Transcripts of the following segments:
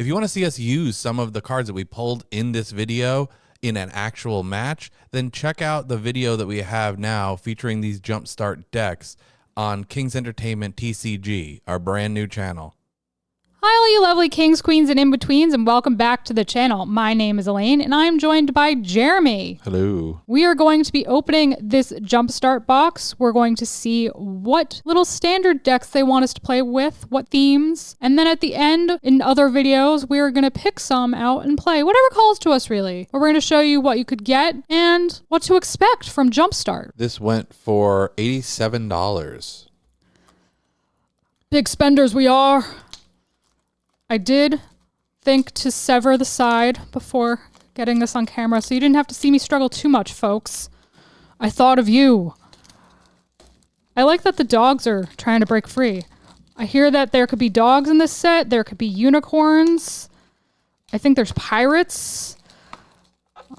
If you want to see us use some of the cards that we pulled in this video in an actual match, then check out the video that we have now featuring these Jumpstart decks on King's Entertainment TCG, our brand new channel. Hi, all you lovely kings, queens, and in-betweens, and welcome back to the channel. My name is Elaine, and I'm joined by Jeremy. Hello. We are going to be opening this Jumpstart box. We're going to see what little standard decks they want us to play with, what themes, and then at the end, in other videos, we're going to pick some out and play, whatever calls to us, really. We're going to show you what you could get and what to expect from Jumpstart. This went for $87. Big spenders we are. I did think to sever the side before getting this on camera, so you didn't have to see me struggle too much, folks. I thought of you. I like that the dogs are trying to break free. I hear that there could be dogs in this set. There could be unicorns. I think there's pirates.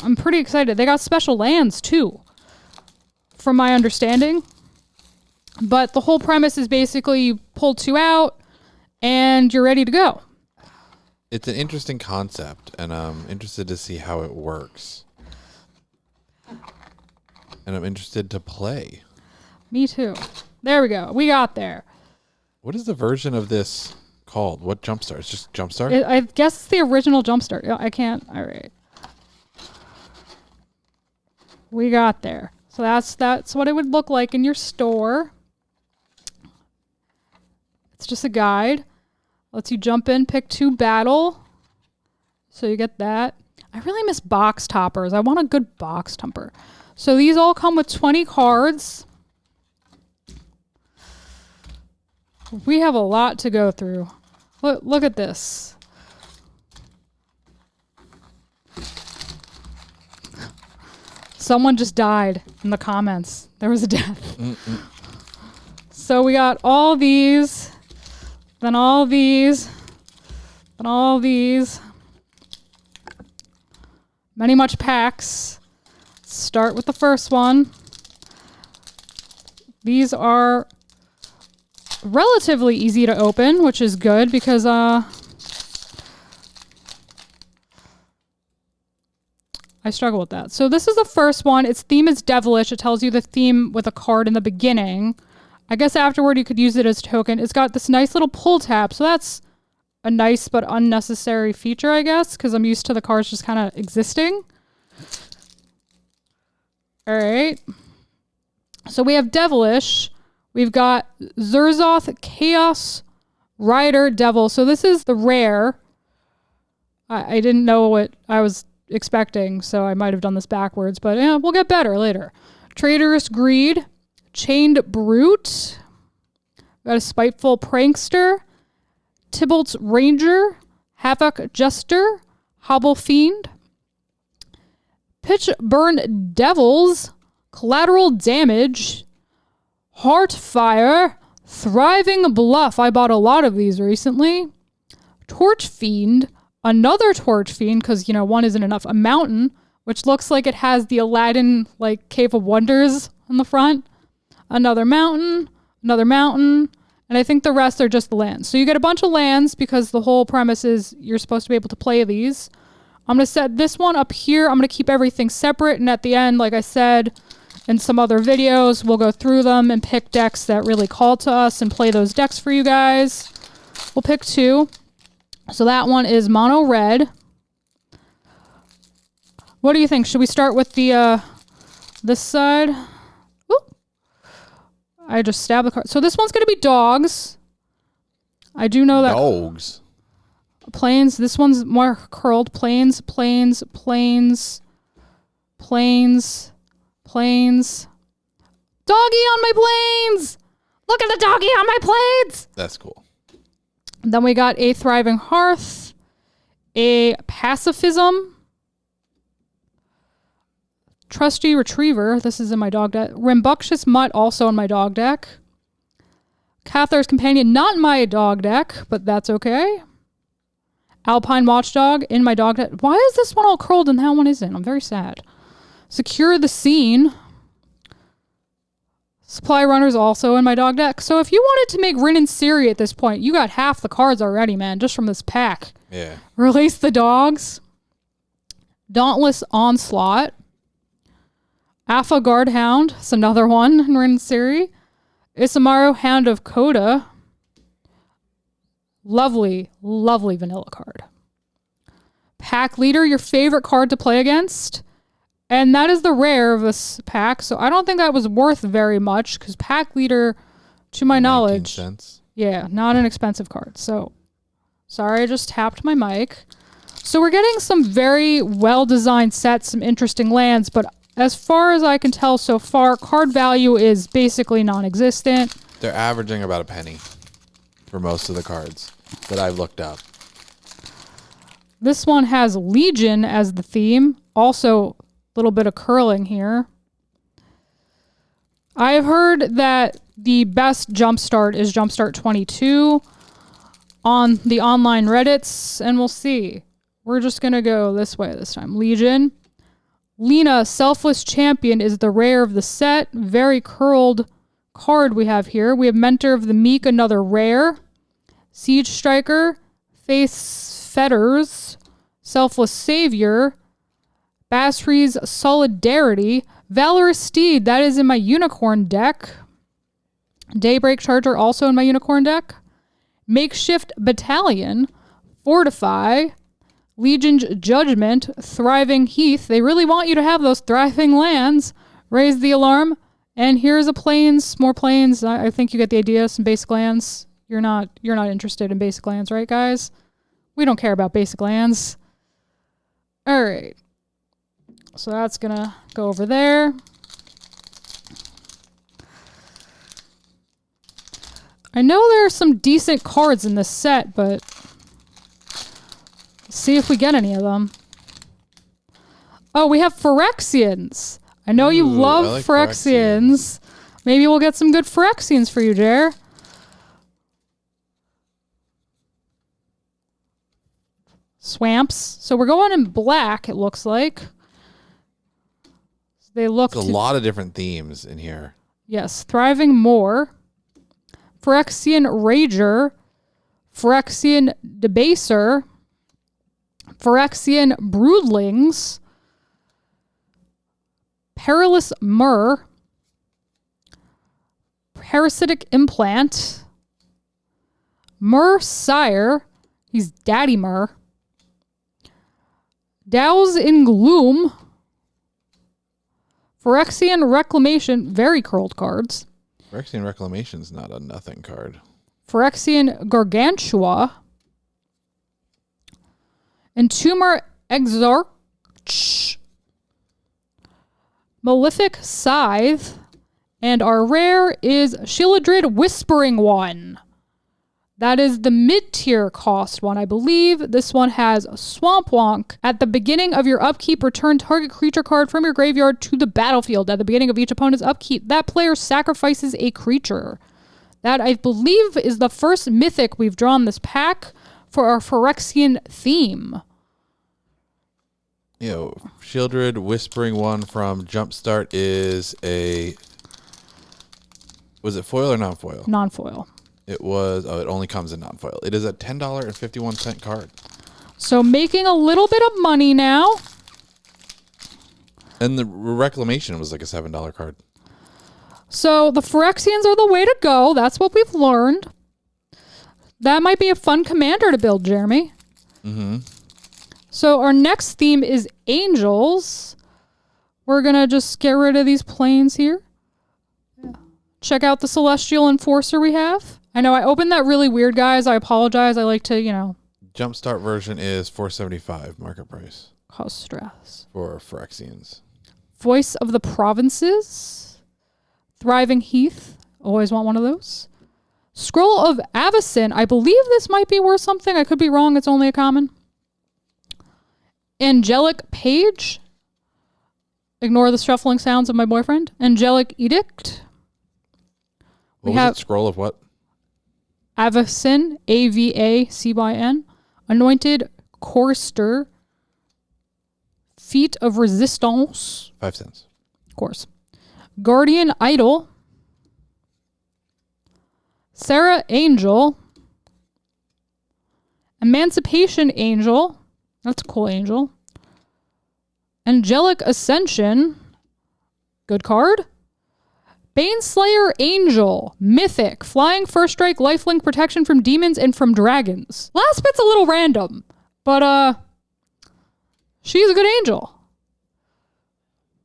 I'm pretty excited. They got special lands, too, from my understanding. But the whole premise is basically you pull two out, and you're ready to go. It's an interesting concept, and I'm interested to see how it works. And I'm interested to play. Me too. There we go. We got there. What is the version of this called? What Jumpstart? It's just Jumpstart? I guess it's the original Jumpstart. I can't. All right. We got there. So that's what it would look like in your store. It's just a guide. Lets you jump in, pick two battle. So you get that. I really miss box toppers. I want a good box topper. So these all come with 20 cards. We have a lot to go through. Look at this. Someone just died in the comments. There was a death. So we got all these. Then all these, then all these. Many much packs. Start with the first one. These are relatively easy to open, which is good because I struggle with that. So this is the first one. Its theme is devilish. It tells you the theme with a card in the beginning. I guess afterward you could use it as a token. It's got this nice little pull tab, so that's a nice but unnecessary feature, I guess, because I'm used to the cards just kind of existing. All right. So we have Devilish. We've got Zerzoth Chaos Rider Devil. So this is the rare. I didn't know what I was expecting, so I might have done this backwards, but yeah, we'll get better later. Traitorous Greed. Chained Brute. Got a Spiteful Prankster. Tybalt's Ranger. Havoc Jester. Hobble Fiend. Pitch Burn Devils. Collateral Damage. Heartfire. Thriving Bluff. I bought a lot of these recently. Torch Fiend. Another Torch Fiend, because, you know, one isn't enough. A Mountain, which looks like it has the Aladdin, like, Cave of Wonders on the front. Another mountain, and I think the rest are just the lands. So you get a bunch of lands because the whole premise is you're supposed to be able to play these. I'm going to set this one up here. I'm going to keep everything separate, and at the end, like I said, in some other videos, we'll go through them and pick decks that really call to us and play those decks for you guys. We'll pick two. So that one is mono red. What do you think? Should we start with the this side? I just stabbed the card. So this one's going to be dogs. I do know that. Dogs. Plains. This one's more curled. Plains. Doggy on my plains. Look at the doggy on my plains. That's cool. Then we got a Thriving Hearth. A Pacifism. Trusty Retriever. This is in my dog deck. Rambunctious Mutt, also in my dog deck. Cathar's Companion, not in my dog deck, but that's okay. Alpine Watchdog in my dog deck. Why is this one all curled and that one isn't? I'm very sad. Secure the Scene. Supply Runner's also in my dog deck. So if you wanted to make Rin and Siri at this point, you got half the cards already, man, just from this pack. Yeah. Release the Dogs. Dauntless Onslaught. Alpha Guardhound. It's another one in Rin and Siri. Isamaru Hound of Coda. Lovely, lovely vanilla card. Pack Leader, your favorite card to play against. And that is the rare of this pack, so I don't think that was worth very much, because Pack Leader, to my knowledge... 19 cents. Yeah, not an expensive card. So, sorry, I just tapped my mic. So we're getting some very well-designed sets, some interesting lands, but as far as I can tell so far, card value is basically non-existent. They're averaging about a penny for most of the cards that I've looked up. This one has Legion as the theme. Also, a little bit of curling here. I have heard that the best Jumpstart is Jumpstart 22 on the online Reddits, and we'll see. We're just going to go this way this time. Legion. Lena, Selfless Champion, is the rare of the set. Very curled card we have here. We have Mentor of the Meek, another rare. Siege Striker. Face Fetters. Selfless Savior. Basri's Solidarity. Valorous Steed, that is in my Unicorn deck. Daybreak Charger, also in my Unicorn deck. Makeshift Battalion. Fortify. Legion's Judgment. Thriving Heath. They really want you to have those thriving lands. Raise the Alarm. And here's a Plains, more Plains. I think you get the idea. Some basic lands. You're not interested in basic lands, right, guys? We don't care about basic lands. All right. So that's going to go over there. I know there are some decent cards in this set, but let's see if we get any of them. Oh, we have Phyrexians. I know you love like Phyrexians. Maybe we'll get some good Phyrexians for you, Jer. Swamps. So we're going in black, it looks like. They look There's a lot of different themes in here. Yes. Thriving Moor. Phyrexian Rager. Phyrexian Debaser. Phyrexian Broodlings. Perilous Myrrh. Parasitic Implant. Myrrh Sire. He's Daddy Myrrh. Dows in Gloom. Phyrexian Reclamation. Very curled cards. Phyrexian Reclamation's not a nothing card. Phyrexian Gargantua. Entomber Exarch. Malefic Scythe. And our rare is Sheoldred Whispering One. That is the mid-tier cost one, I believe. This one has Swamp Wonk. At the beginning of your upkeep, return target creature card from your graveyard to the battlefield. At the beginning of each opponent's upkeep, that player sacrifices a creature. That, I believe, is the first mythic we've drawn this pack for our Phyrexian theme. Sheoldred Whispering One from Jumpstart is a... Was it foil or non-foil? Non-foil. It was... Oh, it only comes in non-foil. It is a $10.51 card. So making a little bit of money now. And the Reclamation was like a $7 card. So the Phyrexians are the way to go. That's what we've learned. That might be a fun commander to build, Jeremy. Mm-hmm. So our next theme is Angels. We're going to just get rid of these planes here. Check out the Celestial Enforcer we have. I know I opened that really weird, guys. I apologize. I like to, Jumpstart version is $4.75 market price. Cause stress. For Phyrexians. Voice of the Provinces. Thriving Heath. Always want one of those. Scroll of Avacyn. I believe this might be worth something. I could be wrong. It's only a common. Angelic Page. Ignore the shuffling sounds of my boyfriend. Angelic Edict. What was it? Scroll of what? Avacyn. Avacyn. Anointed Chorister. Feet of Resistance. 5 cents. Of course. Guardian Idol. Sarah Angel. Emancipation Angel. That's a cool angel. Angelic Ascension. Good card. Baneslayer Angel. Mythic. Flying, first strike, lifelink, protection from demons and from dragons. Last bit's a little random, but she's a good angel.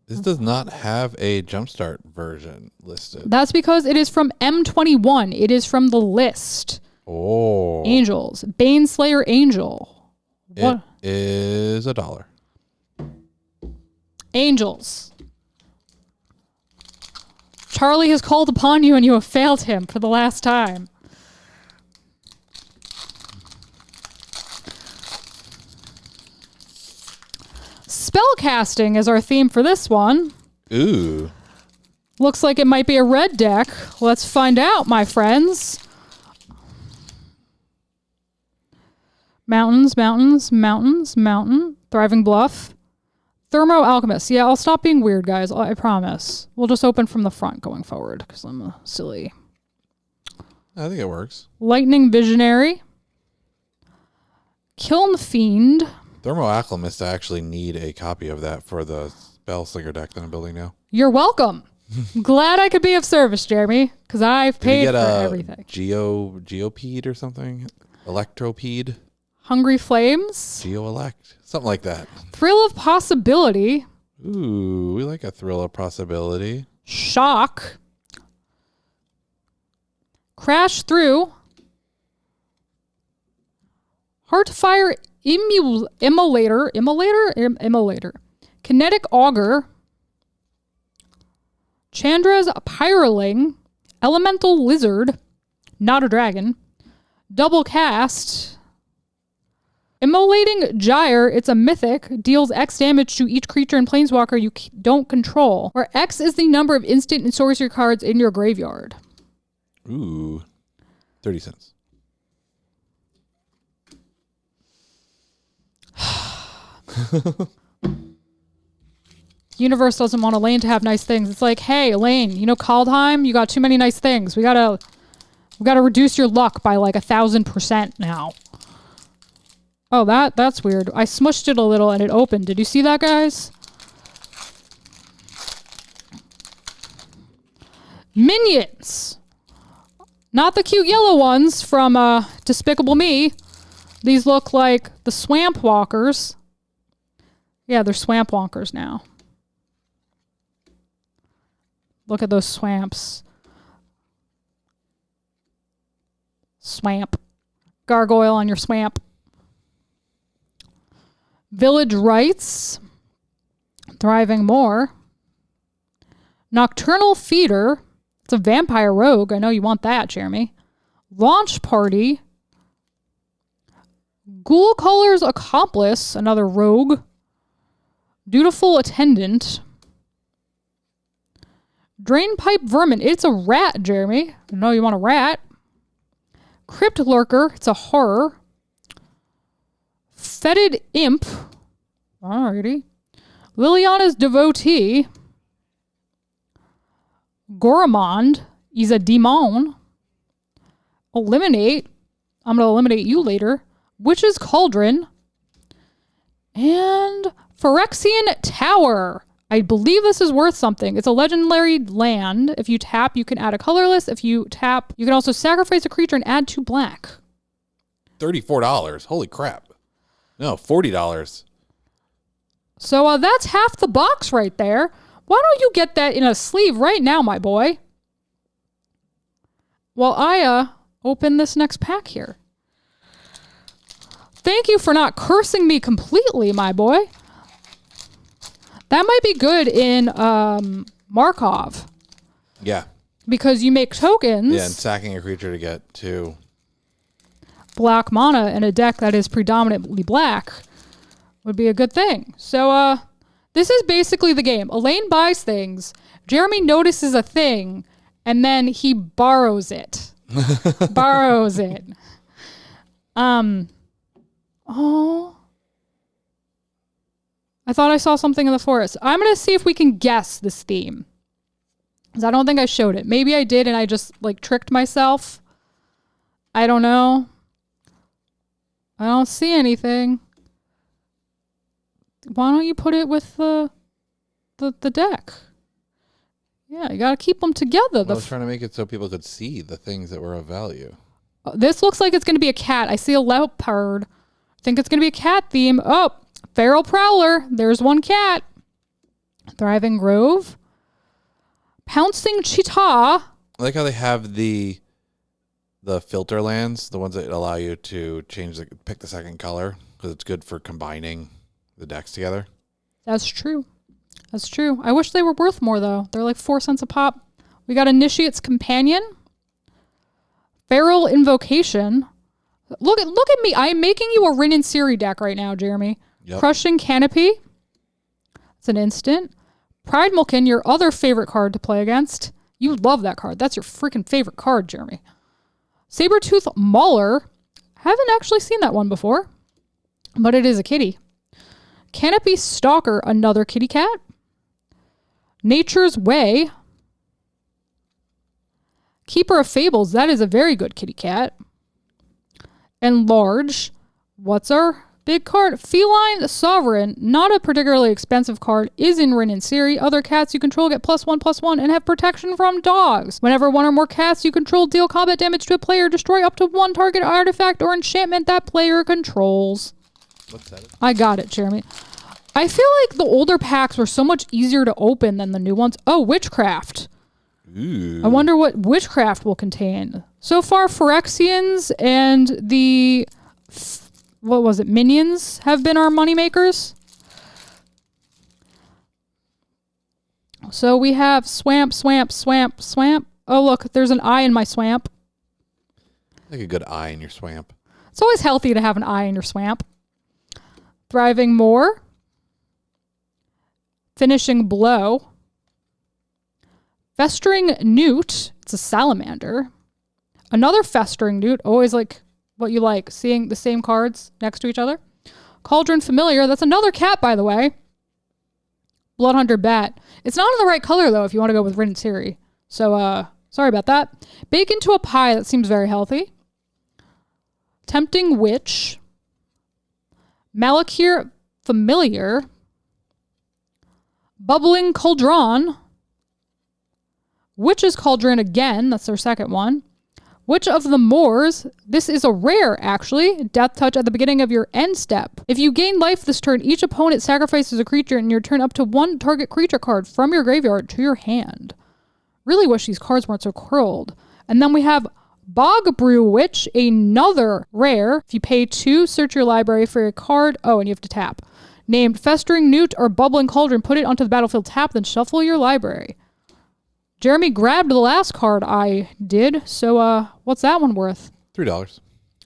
This does not have a Jumpstart version listed. That's because it is from M21. It is from the list. Oh. Angels. Baneslayer Angel. What? It is $1. Angels. Charlie has called upon you and you have failed him for the last time. Spellcasting is our theme for this one. Ooh. Looks like it might be a red deck. Let's find out, my friends. Mountains, mountains, mountains, mountain. Thriving Bluff. Thermo Alchemist. Yeah, I'll stop being weird, guys. I promise. We'll just open from the front going forward because I'm a silly. I think it works. Lightning Visionary. Kiln Fiend. Thermo Alchemist, I actually need a copy of that for the Spellslinger deck that I'm building now. You're welcome. Glad I could be of service, Jeremy, because I've paid for everything. Geopede or something? Electropede? Hungry Flames. Geoelect? Something like that. Thrill of Possibility. Ooh, we like a thrill of possibility. Shock. Crash Through. Heartfire Immolator. Kinetic Augur. Chandra's Pyroling. Elemental Lizard. Not a dragon. Double Cast. Immolating Gyre, it's a mythic, deals X damage to each creature and planeswalker you don't control, where X is the number of instant and sorcery cards in your graveyard. Ooh, 30 cents. Universe doesn't want Elaine to have nice things. It's like, hey, Elaine, you know Kaldheim? You got too many nice things. We gotta reduce your luck by like 1,000% now. Oh, that's weird. I smushed it a little and it opened. Did you see that, guys? Minions. Not the cute yellow ones from Despicable Me. These look like the Swamp Walkers. Yeah, they're Swamp Walkers now. Look at those swamps. Swamp. Gargoyle on your swamp. Village Rites. Thriving More. Nocturnal Feeder. It's a vampire rogue. I know you want that, Jeremy. Launch Party. Ghoul Caller's Accomplice. Another rogue. Dutiful Attendant. Drainpipe Vermin. It's a rat, Jeremy. I know you want a rat. Crypt Lurker. It's a horror. Fetid Imp. Alrighty. Liliana's Devotee. Goramond. He's a demon. Eliminate. I'm going to eliminate you later. Witch's Cauldron. And Phyrexian Tower. I believe this is worth something. It's a legendary land. If you tap, you can add a colorless. If you tap, you can also sacrifice a creature and add 2 black. $34. Holy crap. No, $40. So that's half the box right there. Why don't you get that in a sleeve right now, my boy? While I open this next pack here. Thank you for not cursing me completely, my boy. That might be good in Markov. Yeah. Because you make tokens. Yeah, and sacking a creature to get 2 black mana in a deck that is predominantly black would be a good thing. So this is basically the game. Elaine buys things. Jeremy notices a thing, and then he borrows it. Borrows it. Oh. I thought I saw something in the forest. I'm going to see if we can guess this theme. Because I don't think I showed it. Maybe I did and I just like tricked myself. I don't know. I don't see anything. Why don't you put it with the deck? Yeah, you gotta keep them together. I was trying to make it so people could see the things that were of value. This looks like it's gonna be a cat. I see a leopard. I think it's gonna be a cat theme. Oh, Feral Prowler. There's one cat. Thriving Grove. Pouncing Cheetah. I like how they have the filter lands, the ones that allow you to pick the second color, because it's good for combining the decks together. That's true. That's true. I wish they were worth more, though. They're like 4 cents a pop. We got Initiate's Companion. Feral Invocation. Look at me. I am making you a Rin and Siri deck right now, Jeremy. Yep. Crushing Canopy. It's an instant. Primalkin, your other favorite card to play against. You love that card. That's your freaking favorite card, Jeremy. Sabertooth Mauler. Haven't actually seen that one before, but it is a kitty. Canopy Stalker, another kitty cat. Nature's Way. Keeper of Fables, that is a very good kitty cat. And Large. What's our big card? Feline Sovereign, not a particularly expensive card, is in Rin and Siri. Other cats you control get +1/+1 and have protection from dogs. Whenever one or more cats you control deal combat damage to a player, destroy up to one target artifact or enchantment that player controls. What's that? I got it, Jeremy. I feel like the older packs were so much easier to open than the new ones. Oh, Witchcraft. Ooh. I wonder what Witchcraft will contain. So far, Phyrexians and the... what was it? Minions have been our moneymakers. So we have Swamp. Oh, look, there's an eye in my Swamp. Like a good eye in your Swamp. It's always healthy to have an eye in your Swamp. Thriving Moor. Finishing Blow. Festering Newt. It's a salamander. Another Festering Newt. Always like what you like, seeing the same cards next to each other. Cauldron Familiar. That's another cat, by the way. Bloodhunter Bat. It's not in the right color, though, if you want to go with Rin and Siri. So, sorry about that. Bake into a Pie. That seems very healthy. Tempting Witch. Malakir Familiar. Bubbling Cauldron. Witch's Cauldron again. That's their second one. Witch of the Moors. This is a rare, actually. Death Touch at the beginning of your end step. If you gain life this turn, each opponent sacrifices a creature in your turn up to one target creature card from your graveyard to your hand. Really wish these cards weren't so curled. And then we have Bog Brew Witch, another rare. If you pay 2, search your library for a card. Oh, and you have to tap. Named Festering Newt or Bubbling Cauldron, put it onto the battlefield, tap, then shuffle your library. Jeremy grabbed the last card I did, so what's that one worth? $3.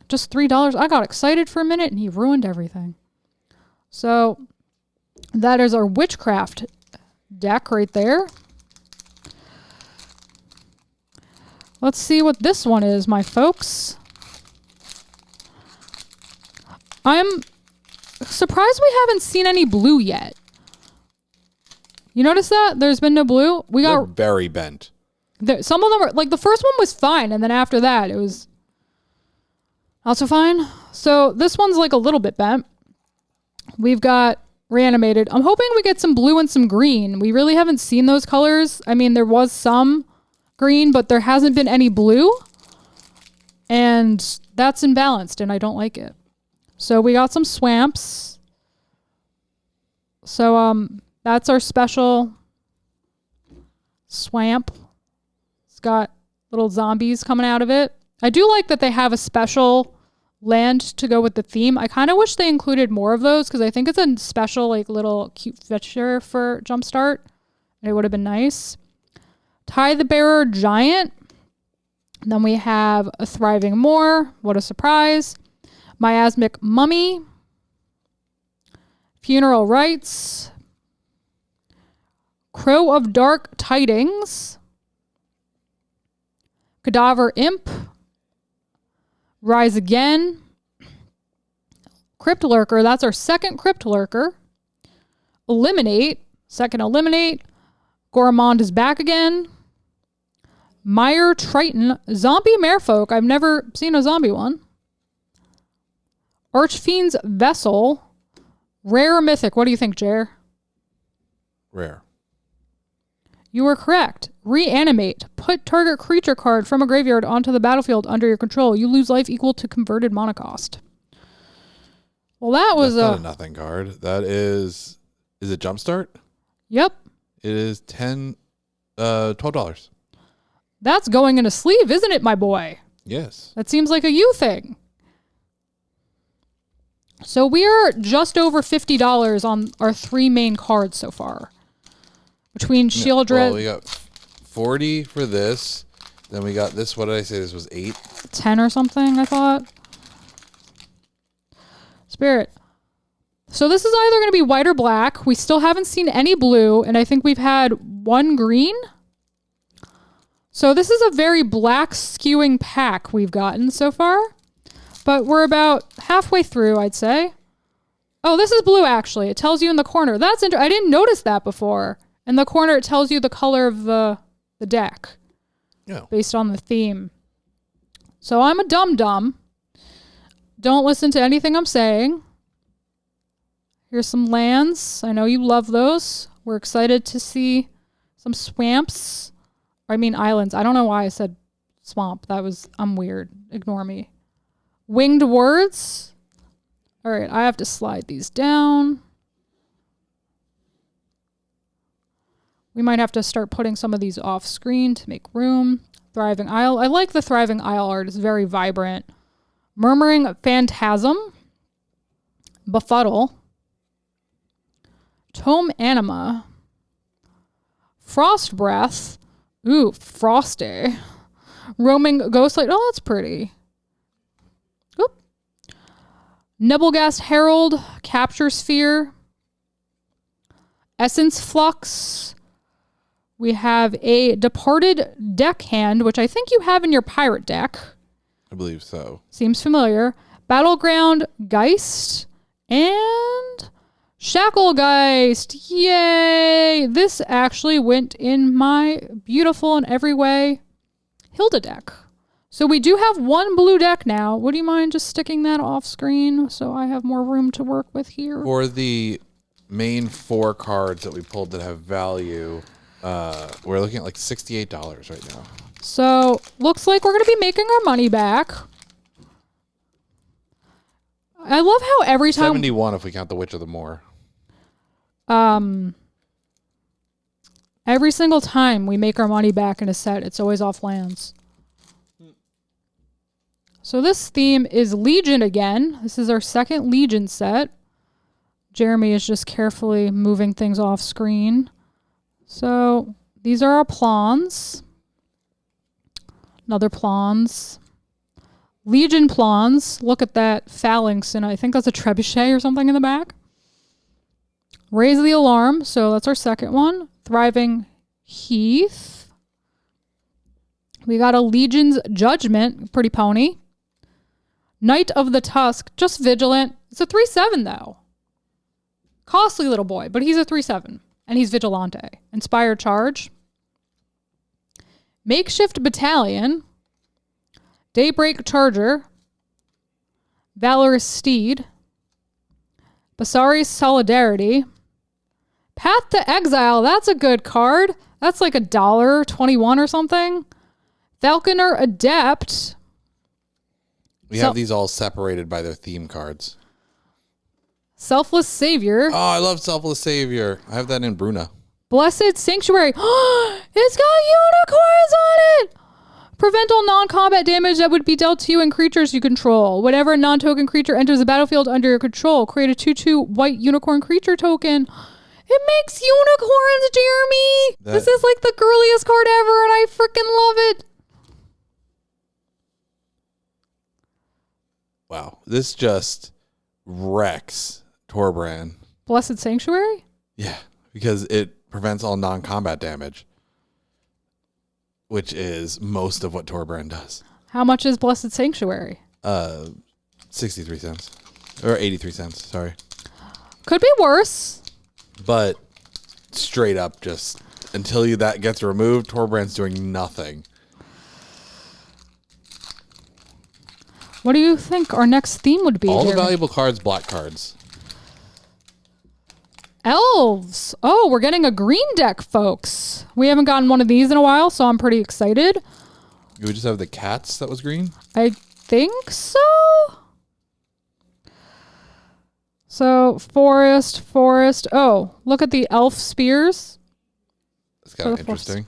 Just $3. I got excited for a minute and he ruined everything. So that is our Witchcraft deck right there. Let's see what this one is, my folks. I'm surprised we haven't seen any blue yet. You notice that? There's been no blue? They're very bent. Some of them are, like, the first one was fine, and then after that, it was not so fine. So this one's, like, a little bit bent. We've got Reanimated. I'm hoping we get some blue and some green. We really haven't seen those colors. I mean, there was some green, but there hasn't been any blue. And that's imbalanced, and I don't like it. So we got some Swamps. So, that's our special Swamp. It's got little zombies coming out of it. I do like that they have a special land to go with the theme. I kind of wish they included more of those because I think it's a special, like, little cute feature for Jumpstart. And it would have been nice. Tie the Bearer Giant. And then we have a Thriving Moor. What a surprise. Miasmic Mummy. Funeral Rites. Crow of Dark Tidings. Cadaver Imp. Rise Again. Crypt Lurker. That's our second Crypt Lurker. Eliminate. Second Eliminate. Goramond is back again. Meyer Triton, Zombie Merfolk. I've never seen a zombie one. Archfiend's Vessel, Rare or Mythic. What do you think, Jer? Rare. You were correct. Reanimate. Put target creature card from a graveyard onto the battlefield under your control. You lose life equal to converted mana cost. Well, that was That's not a nothing card. That is it Jumpstart? Yep. It is $12. That's going in a sleeve, isn't it, my boy? Yes. That seems like a you thing. So we are just over $50 on our 3 main cards so far. Between Sheoldred... Well, we got 40 for this. Then we got this. What did I say? This was 8? 10 or something, I thought. Spirit. So this is either going to be white or black. We still haven't seen any blue, and I think we've had 1 green. So this is a very black skewing pack we've gotten so far. But we're about halfway through, I'd say. Oh, this is blue, actually. It tells you in the corner. That's I didn't notice that before. In the corner, it tells you the color of the deck. Yeah. Based on the theme. So I'm a dum-dum. Don't listen to anything I'm saying. Here's some lands. I know you love those. We're excited to see some swamps. I mean islands. I don't know why I said swamp. I'm weird. Ignore me. Winged words. All right, I have to slide these down. We might have to start putting some of these off screen to make room. Thriving Isle. I like the Thriving Isle art. It's very vibrant. Murmuring Phantasm. Befuddle. Tome Anima. Frost Breath. Ooh, Frosty. Roaming Ghostlight. Oh, that's pretty. Oop. Nebelgast Herald. Capture Sphere. Essence Flux. We have a Departed Deckhand, which I think you have in your pirate deck. I believe so. Seems familiar. Battleground Geist and Shacklegeist. Yay! This actually went in my beautiful in every way Hilda deck. So we do have 1 blue deck now. Would you mind just sticking that off screen so I have more room to work with here? For the main 4 cards that we pulled that have value, we're looking at like $68 right now. So looks like we're going to be making our money back. I love how every time 71 if we count the Witch of the Moor. Every single time we make our money back in a set, it's always off lands. So this theme is Legion again. This is our second Legion set. Jeremy is just carefully moving things off screen. So these are our plans. Another plans. Legion plans. Look at that phalanx, and I think that's a trebuchet or something in the back. Raise the Alarm. So that's our second one. Thriving Heath. We got a Legion's Judgment. Pretty pony. Knight of the Tusk. Just Vigilant. It's a 3/7 though. Costly little boy, but he's a 3/7. And he's Vigilante. Inspired Charge. Makeshift Battalion. Daybreak Charger. Valorous Steed. Basari's Solidarity. Path to Exile. That's a good card. That's like $1.21 or something. Falconer Adept. We have these all separated by their theme cards. Selfless Savior. Oh, I love Selfless Savior. I have that in Bruna. Blessed Sanctuary. It's got unicorns on it. Prevent all non-combat damage that would be dealt to you and creatures you control. Whenever a non-token creature enters the battlefield under your control, create a 2/2 white unicorn creature token. It makes unicorns, Jeremy. This is like the girliest card ever, and I freaking love it. Wow. This just wrecks Torbrand. Blessed Sanctuary? Yeah, because it prevents all non-combat damage, which is most of what Torbrand does. How much is Blessed Sanctuary? 63 cents. Or 83 cents, sorry. Could be worse. But straight up, just until that gets removed, Torbrand's doing nothing. What do you think our next theme would be? All the Jeremy? valuable cards, black cards. Elves. Oh, we're getting a green deck, folks. We haven't gotten one of these in a while, so I'm pretty excited. You would just have the cats that was green? I think so. So, forest. Oh, look at the elf spears. That's kind of interesting.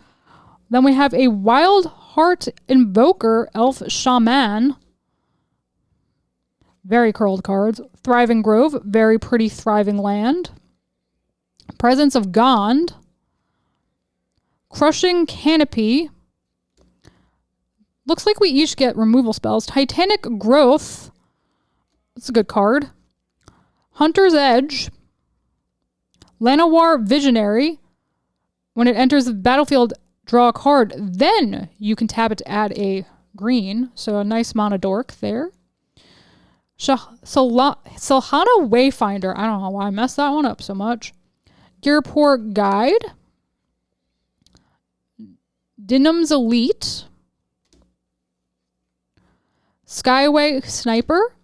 Then we have a Wild Heart Invoker Elf Shaman. Very curled cards. Thriving Grove. Very pretty thriving land. Presence of Gond. Crushing Canopy. Looks like we each get removal spells. Titanic Growth. That's a good card. Hunter's Edge. Llanowar Visionary. When it enters the battlefield, draw a card. Then you can tap it to add a green. So a nice mono dork there. Solhana Wayfinder. I don't know why I messed that one up so much. Gearport Guide. Dinam's Elite. Skyway Sniper.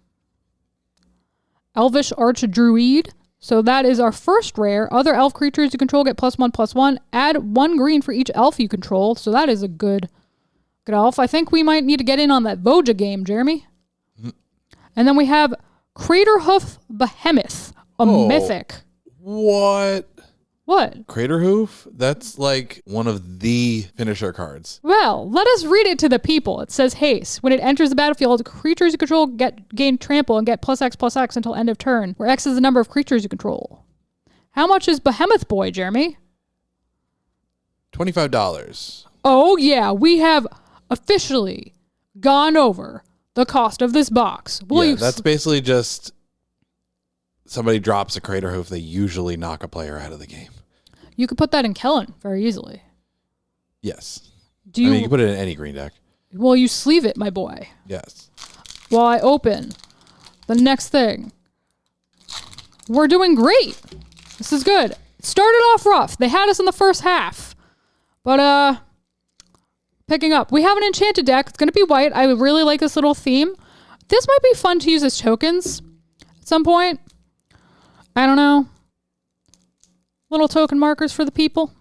Elvish Archdruid. So that is our first rare. Other elf creatures you control get +1/+1. Add 1 green for each elf you control. So that is a good elf. I think we might need to get in on that Voja game, Jeremy. Mm-hmm. And then we have Craterhoof Behemoth, a mythic. What? What? Craterhoof? That's like one of the finisher cards. Well, let us read it to the people. It says haste. When it enters the battlefield, creatures you control gain trample and get +X/+X until end of turn, where X is the number of creatures you control. How much is Behemoth Boy, Jeremy? $25. Oh, yeah. We have officially gone over the cost of this box. That's basically just somebody drops a Craterhoof, they usually knock a player out of the game. You could put that in Kellen very easily. Yes. You can put it in any green deck. Well, you sleeve it, my boy. Yes. While I open the next thing. We're doing great. This is good. It started off rough. They had us in the first half. But, picking up. We have an enchanted deck. It's going to be white. I really like this little theme. This might be fun to use as tokens at some point. I don't know. Little token markers for the people.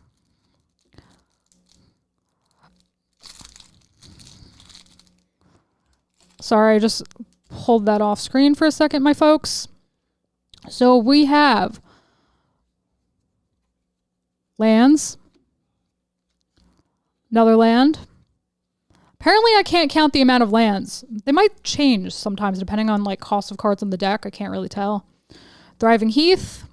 Sorry, I just pulled that off screen for a second, my folks. So we have lands. Another land. Apparently I can't count the amount of lands. They might change sometimes depending on like cost of cards on the deck. I can't really tell. Thriving Heath.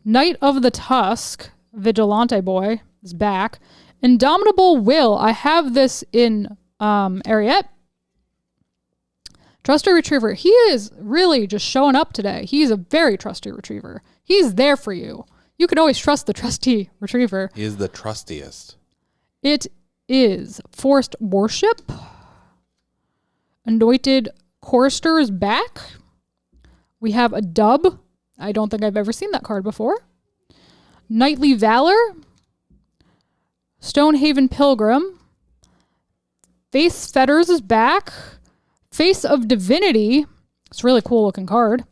Knight of the Tusk. Vigilante Boy is back. Indomitable Will. I have this in Ariette. Trusty Retriever. He is really just showing up today. He's a very trusty retriever. He's there for you. You can always trust the trusty retriever. He is the trustiest. It is Forced Worship. Anointed Chorister is back. We have a Dub. I don't think I've ever seen that card before. Knightly Valor. Stonehaven Pilgrim. Face Fetters is back. Face of Divinity. It's a really cool looking card.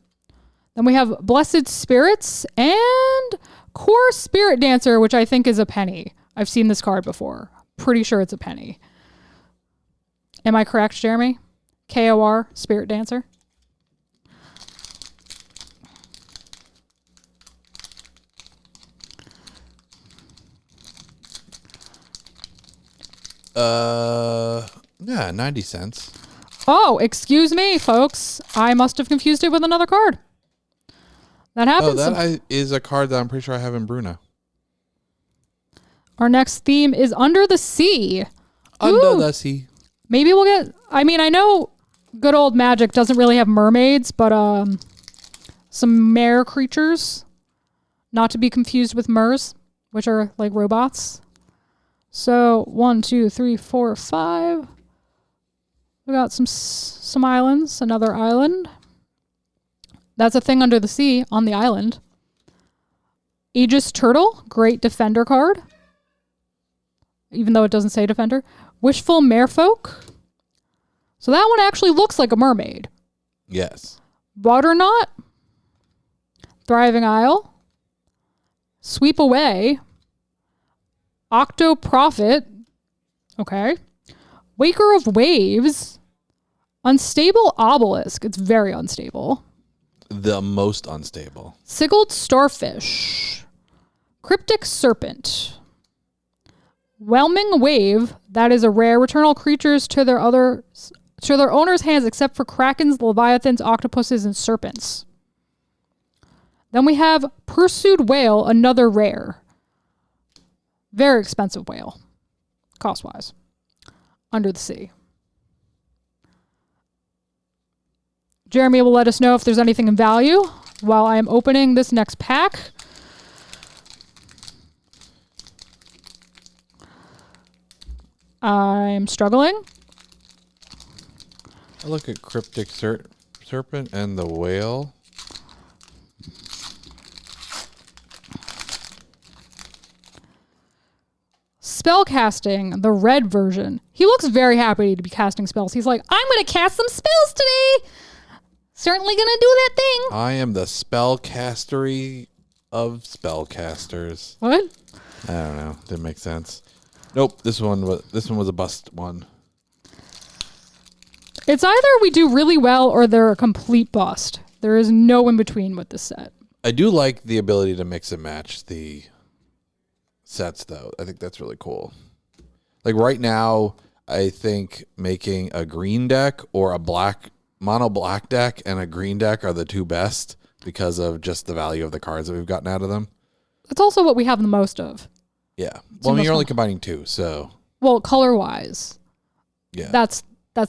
Then we have Blessed Spirits and Core Spirit Dancer, which I think is a penny. I've seen this card before. Pretty sure it's a penny. Am I correct, Jeremy? KOR, Spirit Dancer. Yeah, 90 cents. Oh, excuse me, folks. I must have confused it with another card. That happens. Oh, that is a card that I'm pretty sure I have in Bruno. Our next theme is Under the Sea. Under the Sea. Maybe we'll get... I mean, I know good old Magic doesn't really have mermaids, but some mare creatures. Not to be confused with mers, which are like robots. So, 1, 2, 3, 4, 5. We got some islands. Another island. That's a thing under the sea on the island. Aegis Turtle. Great defender card. Even though it doesn't say defender. Wishful Merfolk. So that one actually looks like a mermaid. Yes. Butternut, Thriving Isle, Sweep Away, Octo Prophet, okay, Waker of Waves, Unstable Obelisk, it's very unstable. The most unstable. Sigiled Starfish, Cryptic Serpent, Whelming Wave, that is a rare. Return all creatures to their owner's hands except for krakens, leviathans, octopuses, and serpents. Then we have Pursued Whale, another rare. Very expensive whale, cost-wise. Under the Sea. Jeremy will let us know if there's anything in value while I am opening this next pack. I'm struggling. I look at Cryptic Serpent and the Whale. Spellcasting, the red version. He looks very happy to be casting spells. He's like, I'm going to cast some spells today. Certainly going to do that thing. I am the spellcastery of spellcasters. What? I don't know. Didn't make sense. Nope. This one was a bust one. It's either we do really well or they're a complete bust. There is no in between with this set. I do like the ability to mix and match the sets, though. I think that's really cool. Like right now, I think making a green deck or a mono black deck and a green deck are the two best because of just the value of the cards that we've gotten out of them. It's also what we have the most of. Yeah. Well, I mean, you're only combining two, so. Well, color-wise. Yeah. That's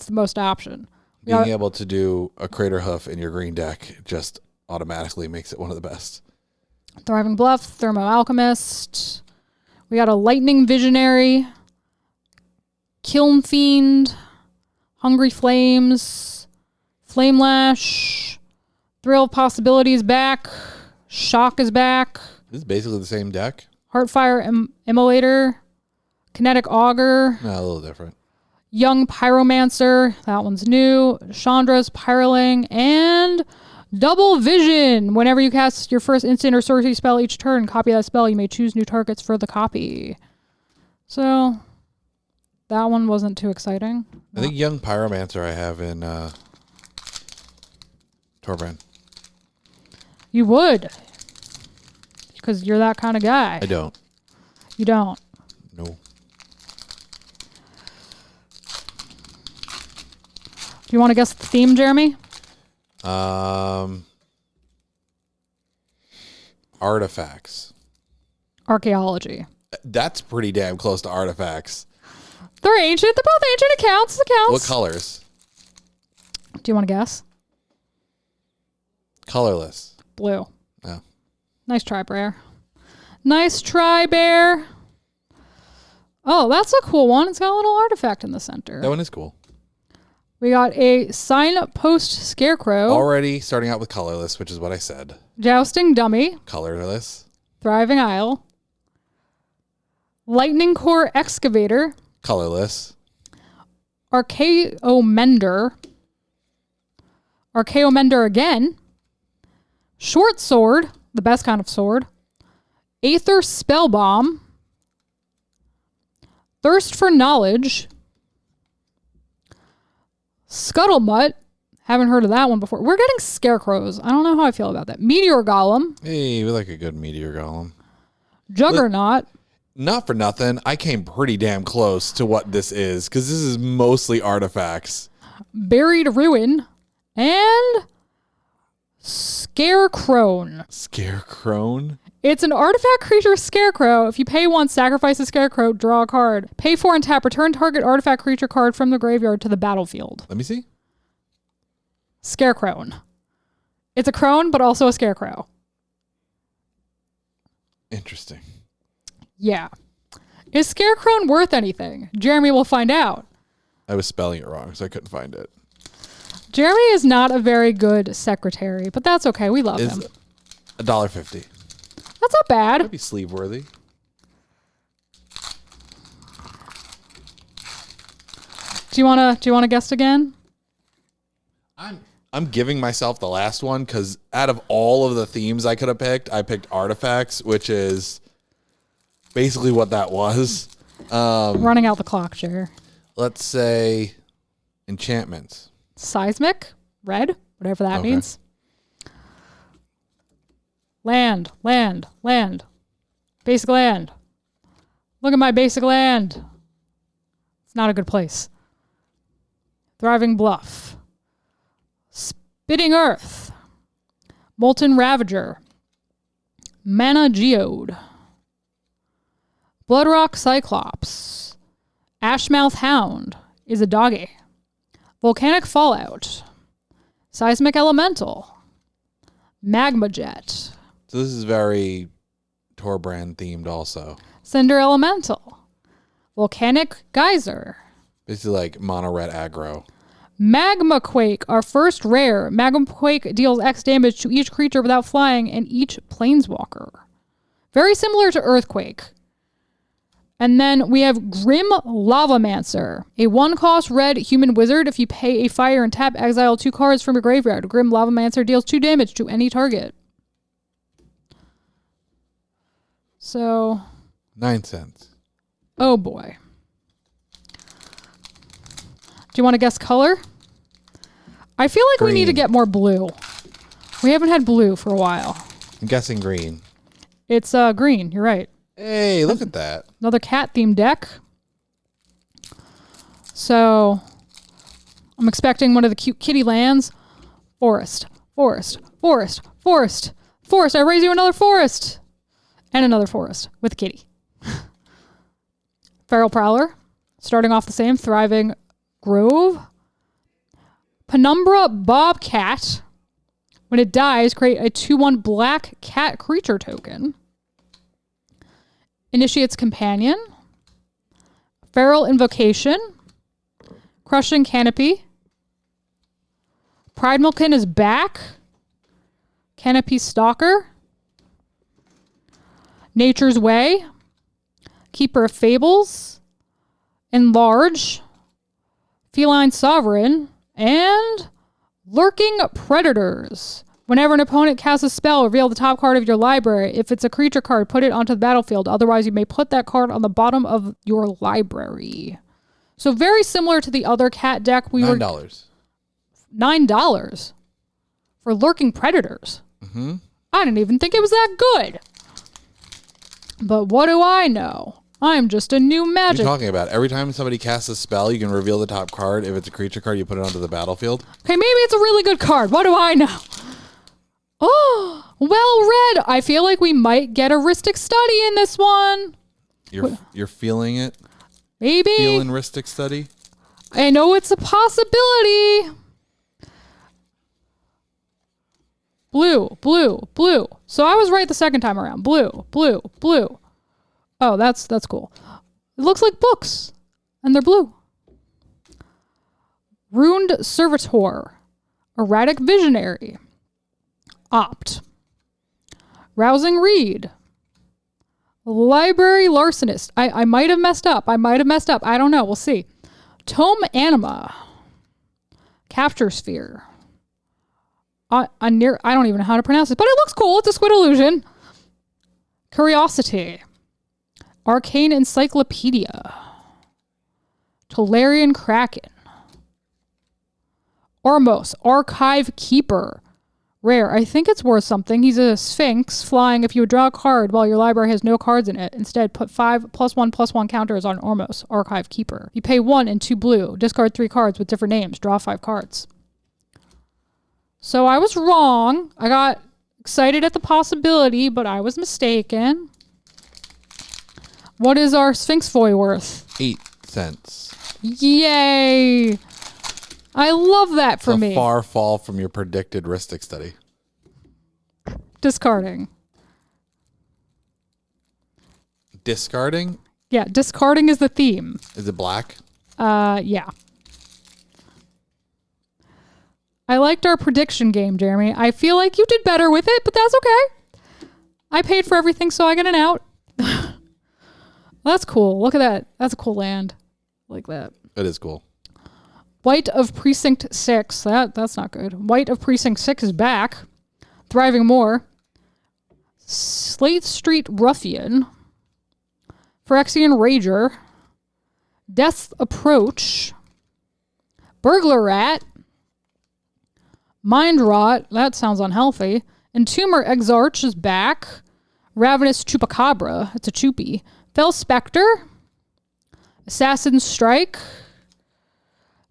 the most option. Being able to do a Craterhoof in your green deck just automatically makes it one of the best. Thriving Bluff, Thermo Alchemist. We got a Lightning Visionary, Kiln Fiend, Hungry Flames, Flame Lash, Thrill of Possibility is back, Shock is back. This is basically the same deck. Heartfire Immolator, Kinetic Augur. No, a little different. Young Pyromancer, that one's new. Chandra's Pyroling, and Double Vision. Whenever you cast your first instant or sorcery spell each turn, copy that spell. You may choose new targets for the copy. So, that one wasn't too exciting. I think Young Pyromancer I have in Torbrand. You would. Because you're that kind of guy. I don't. You don't. No. Do you want to guess the theme, Jeremy? Artifacts. Archaeology. That's pretty damn close to artifacts. They're ancient. They're both ancient. It counts. It counts. What colors? Do you want to guess? Colorless. Blue. Oh. Nice try, Bear. Nice try, Bear. Oh, that's a cool one. It's got a little artifact in the center. That one is cool. We got a Signpost Scarecrow. Already starting out with colorless, which is what I said. Jousting Dummy. Colorless. Thriving Isle. Lightning Core Excavator. Colorless. Archaeomender. Archaeomender again. Short Sword, the best kind of sword. Aether Spellbomb. Thirst for Knowledge. Scuttlemutt. Haven't heard of that one before. We're getting scarecrows. I don't know how I feel about that. Meteor Golem. Hey, we like a good meteor golem. Juggernaut. Not for nothing. I came pretty damn close to what this is because this is mostly artifacts. Buried Ruin. And Scarecrow. Scarecrow? It's an artifact creature scarecrow. If you pay once, sacrifice a scarecrow, draw a card. Pay 4 and tap. Return target artifact creature card from the graveyard to the battlefield. Let me see. Scarecrow. It's a crone, but also a scarecrow. Interesting. Yeah. Is Scarecrow worth anything? Jeremy will find out. I was spelling it wrong, so I couldn't find it. Jeremy is not a very good secretary, but that's okay. We love him. $1.50. That's not bad. That'd be sleeve worthy. Do you wanna guess again? I'm giving myself the last one because out of all of the themes I could have picked, I picked artifacts, which is basically what that was. Running out the clock, Jer. Let's say enchantments. Seismic, red, whatever that means. Land, land, land. Basic land. Look at my basic land. It's not a good place. Thriving Bluff. Spitting Earth. Molten Ravager. Mana Geode. Bloodrock Cyclops. Ashmouth Hound is a doggy. Volcanic Fallout. Seismic Elemental. Magma Jet. So this is very Torbrand themed also. Cinder Elemental. Volcanic Geyser. Basically like mono red aggro. Magma Quake, our first rare. Magma Quake deals X damage to each creature without flying and each planeswalker. Very similar to Earthquake. And then we have Grim Lavamancer, a 1-cost red human wizard. If you pay a fire and tap, exile 2 cards from your graveyard. Grim Lavamancer deals 2 damage to any target. So 9 cents. Oh boy. Do you want to guess color? I feel like we need to get more blue. We haven't had blue for a while. I'm guessing green. It's green, you're right. Hey, look at that. Another cat themed deck. So I'm expecting one of the cute kitty lands. Forest, forest, forest, forest, forest. I raise you another forest. And another forest with a kitty. Feral Prowler. Starting off the same. Thriving Grove. Penumbra Bobcat. When it dies, create a 2/1 black cat creature token. Initiate's Companion. Feral Invocation. Crushing Canopy. Pride Milkin is back. Canopy Stalker. Nature's Way. Keeper of Fables. Enlarge. Feline Sovereign. And Lurking Predators. Whenever an opponent casts a spell, reveal the top card of your library. If it's a creature card, put it onto the battlefield. Otherwise, you may put that card on the bottom of your library. So very similar to the other cat deck. $9. $9 for Lurking Predators. Mm-hmm. I didn't even think it was that good. But what do I know? I'm just a new magic. You're talking about every time somebody casts a spell, you can reveal the top card. If it's a creature card, you put it onto the battlefield. Okay, maybe it's a really good card. What do I know? Oh, well read. I feel like we might get a Ristic Study in this one. You're feeling it? Maybe. Feeling Ristic Study? I know it's a possibility. Blue, blue, blue. So I was right the second time around. Blue, blue, blue. Oh, that's cool. It looks like books, and they're blue. Runed Servitor. Erratic Visionary. Opt. Rousing Reed. Library Larcenist. I might have messed up. I don't know. We'll see. Tome Anima. Capture Sphere. I don't even know how to pronounce it, but it looks cool. It's a squid illusion. Curiosity. Arcane Encyclopedia. Tolarian Kraken. Ormos, Archive Keeper. Rare. I think it's worth something. He's a Sphinx flying. If you draw a card while your library has no cards in it, instead put 5+1/+1 counters on Ormos, Archive Keeper. You pay 1 and 2 blue. Discard 3 cards with different names. Draw 5 cards. So I was wrong. I got excited at the possibility, but I was mistaken. What is our Sphinx Foy worth? 8 cents. Yay! I love that for me. It's a far fall from your predicted Ristic Study. Discarding. Discarding? Yeah, discarding is the theme. Is it black? Yeah. I liked our prediction game, Jeremy. I feel like you did better with it, but that's okay. I paid for everything, so I get an out. That's cool. Look at that. That's a cool land. Like that. It is cool. White of Precinct 6. That's not good. White of Precinct 6 is back. Thriving More. Slate Street Ruffian. Phyrexian Rager. Death's Approach. Burglar Rat. Mind Rot. That sounds unhealthy. Entomber Exarch is back. Ravenous Chupacabra. It's a Choopy. Fell Spectre. Assassin's Strike.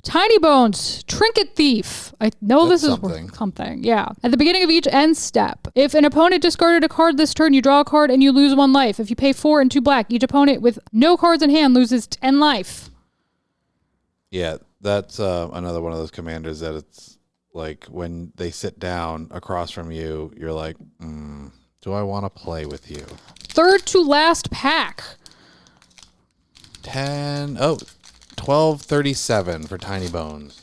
Tiny Bones, Trinket Thief. I know That's this is something. Yeah. At the beginning of each end step, if an opponent discarded a card this turn, you draw a card and you lose 1 life. If you pay 4 and 2 black, each opponent with no cards in hand loses 10 life. Yeah, that's another one of those commanders that it's like when they sit down across from you, you're like, do I want to play with you? Third to last pack. 1237 for Tiny Bones.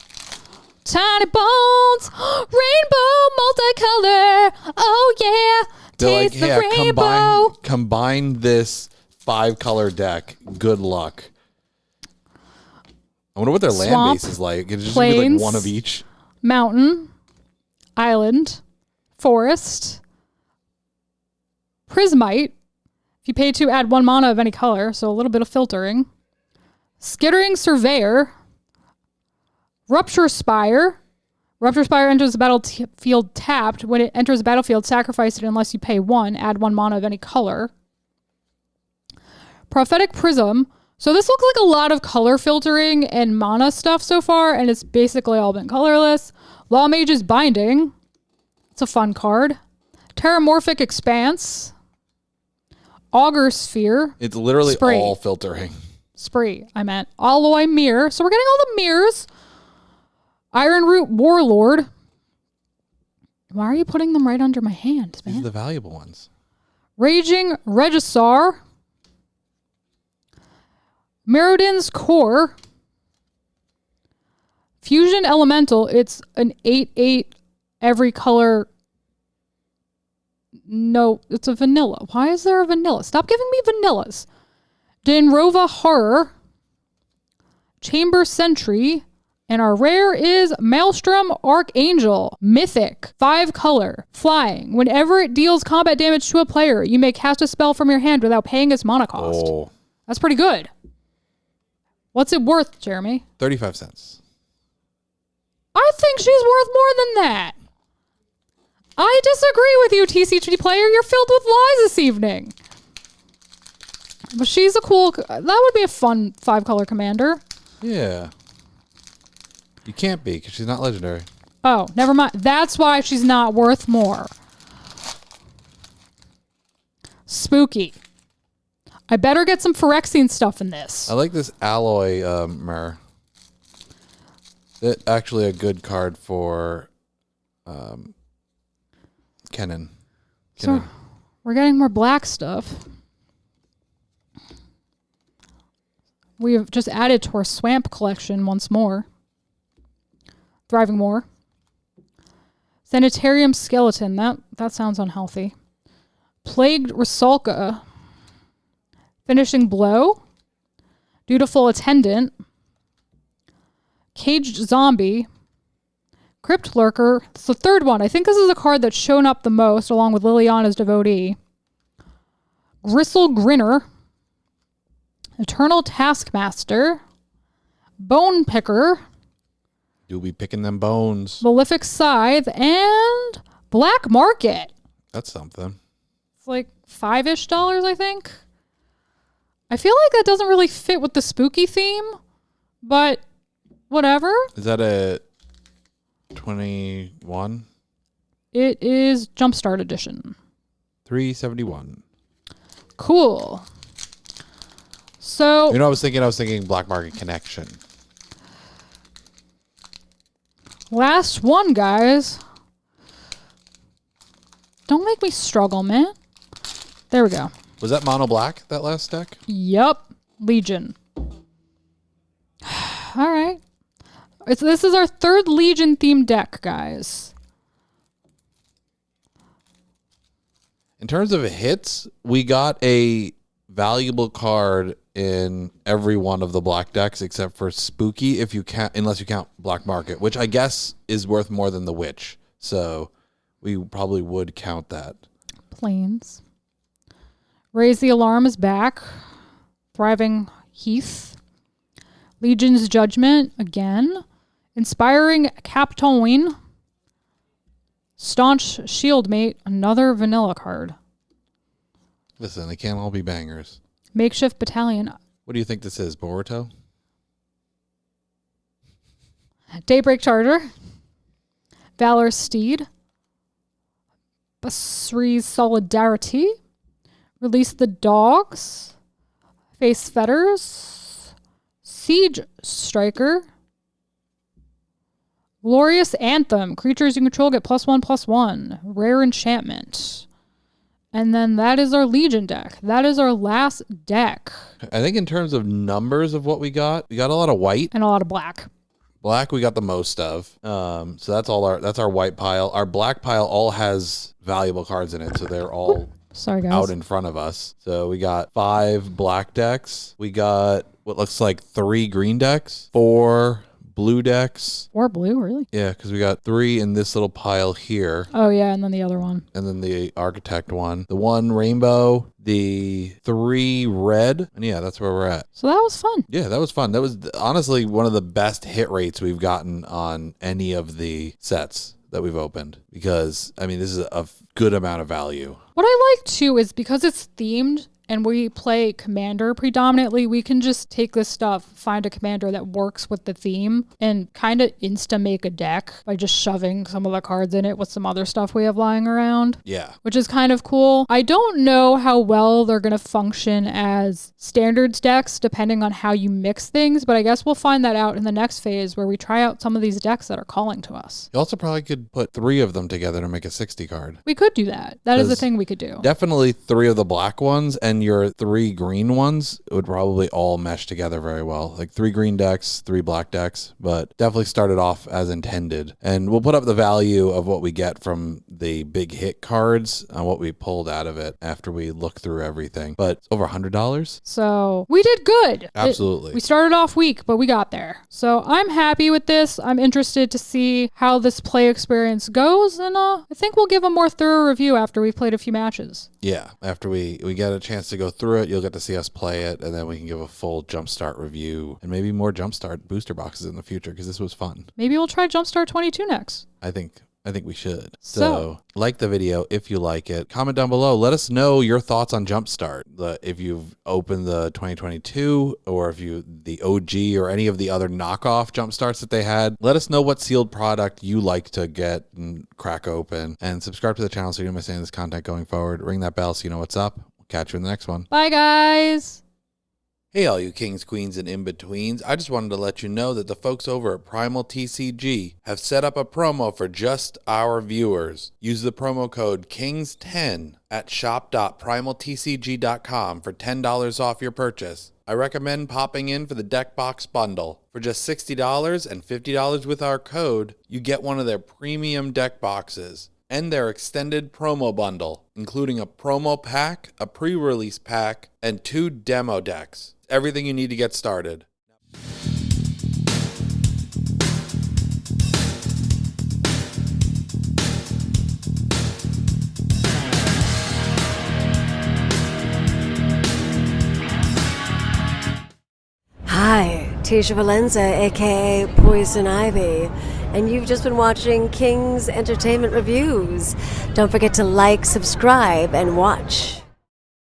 Tiny Bones, rainbow multicolor. Oh yeah, They're taste the rainbow. Combine this 5-color deck. Good luck. I wonder what their land Swamp, base is like. It's just gonna be like one of each. Mountain, island, forest, prismite. If you pay 2, add 1 mana of any color, so a little bit of filtering. Skittering Surveyor. Rupture Spire. Rupture Spire enters the battlefield tapped. When it enters the battlefield, sacrifice it unless you pay 1. Add 1 mana of any color. Prophetic Prism. So this looks like a lot of color filtering and mana stuff so far, and it's basically all been colorless. Law Mage's Binding. It's a fun card. Terramorphic Expanse. Augur Sphere. It's literally Spree. all filtering. Spree, I meant. Alloy Mirror. So we're getting all the mirrors. Ironroot Warlord. Why are you putting them right under my hand, man? These are the valuable ones. Raging Regisar. Mirrodin's Core. Fusion Elemental. It's an 8/8 every color. No, it's a vanilla. Why is there a vanilla? Stop giving me vanillas. Dinrova Horror. Chamber Sentry. And our rare is Maelstrom Archangel. Mythic. 5-color. Flying. Whenever it deals combat damage to a player, you may cast a spell from your hand without paying its mana cost. Oh. That's pretty good. What's it worth, Jeremy? 35 cents. I think she's worth more than that. I disagree with you, TCG player. You're filled with lies this evening. But she's a cool... That would be a fun 5-color commander. Yeah. You can't be because she's not legendary. Oh, never mind. That's why she's not worth more. Spooky. I better get some Phyrexian stuff in this. I like this alloy mirror. It's actually a good card for Kennen. So we're getting more black stuff. We have just added to our swamp collection once more. Thriving More. Sanitarium Skeleton. That sounds unhealthy. Plagued Rusalka. Finishing Blow. Dutiful Attendant. Caged Zombie. Crypt Lurker. It's the third one. I think this is the card that's shown up the most, along with Liliana's Devotee. Gristle Grinner. Eternal Taskmaster. Bone Picker. You'll be picking them bones. Malefic Scythe. And Black Market. That's something. It's like $5-ish, I think. I feel like that doesn't really fit with the spooky theme, but whatever. Is that a 21? It is Jumpstart Edition. 371. Cool. So, You know, I was thinking Black Market Connection. last one, guys. Don't make me struggle, man. There we go. Was that mono black, that last deck? Yup. Legion. All right. This is our third Legion themed deck, guys. In terms of hits, we got a valuable card in every one of the black decks except for Spooky, if you count, unless you count Black Market, which I guess is worth more than the Witch. So we probably would count that. Plains. Raise the Alarm is back. Thriving Heath. Legion's Judgment again. Inspiring Captoin. Staunch Shieldmate, another vanilla card. Listen, they can't all be bangers. Makeshift Battalion. What do you think this is, Boruto? Daybreak Charger. Valor Steed. Basri's Solidarity. Release the Dogs. Face Fetters. Siege Striker. Glorious Anthem. Creatures you control get +1/+1. Rare Enchantment. And then that is our Legion deck. That is our last deck. I think in terms of numbers of what we got a lot of white. And a lot of black. Black we got the most of. So that's our white pile. Our black pile all has valuable cards in it, so they're all sorry guys out in front of us. So we got 5 black decks. We got what looks like 3 green decks, 4 blue decks. 4 blue, really? Yeah, because we got 3 in this little pile here. Oh yeah, and then the other one. And then the architect one. The 1 rainbow, the 3 red. And yeah, that's where we're at. So that was fun. Yeah, that was fun. That was honestly one of the best hit rates we've gotten on any of the sets that we've opened. Because, I mean, this is a good amount of value. What I like too is because it's themed and we play commander predominantly, we can just take this stuff, find a commander that works with the theme, and kind of insta make a deck by just shoving some of the cards in it with some other stuff we have lying around. Yeah. Which is kind of cool. I don't know how well they're going to function as standards decks depending on how you mix things, but I guess we'll find that out in the next phase where we try out some of these decks that are calling to us. You also probably could put 3 of them together to make a 60 card. We could do that. That is a thing we could do. Definitely 3 of the black ones and your 3 green ones would probably all mesh together very well. Like 3 green decks, 3 black decks, but definitely started off as intended. And we'll put up the value of what we get from the big hit cards on what we pulled out of it after we look through everything. But it's over $100. So we did good. Absolutely. We started off weak, but we got there. So I'm happy with this. I'm interested to see how this play experience goes. And I think we'll give a more thorough review after we've played a few matches. Yeah, after we get a chance to go through it, you'll get to see us play it, and then we can give a full Jumpstart review and maybe more Jumpstart booster boxes in the future because this was fun. Maybe we'll try Jumpstart 22 next. I think we should. So like the video if you like it. Comment down below. Let us know your thoughts on Jumpstart. If you've opened the 2022 or if you the OG or any of the other knockoff Jumpstarts that they had. Let us know what sealed product you like to get and crack open. And subscribe to the channel so you don't miss any of this content going forward. Ring that bell so you know what's up. We'll catch you in the next one. Bye, guys. Hey, all you kings, queens, and in-betweens. I just wanted to let you know that the folks over at Primal TCG have set up a promo for just our viewers. Use the promo code KINGS10 at shop.primaltcg.com for $10 off your purchase. I recommend popping in for the deck box bundle. For just $60 and $50 with our code, you get one of their premium deck boxes and their extended promo bundle, including a promo pack, a pre-release pack, and 2 demo decks. Everything you need to get started. Hi, Tisha Valenza, aka Poison Ivy, and you've just been watching King's Entertainment Reviews. Don't forget to like, subscribe, and watch.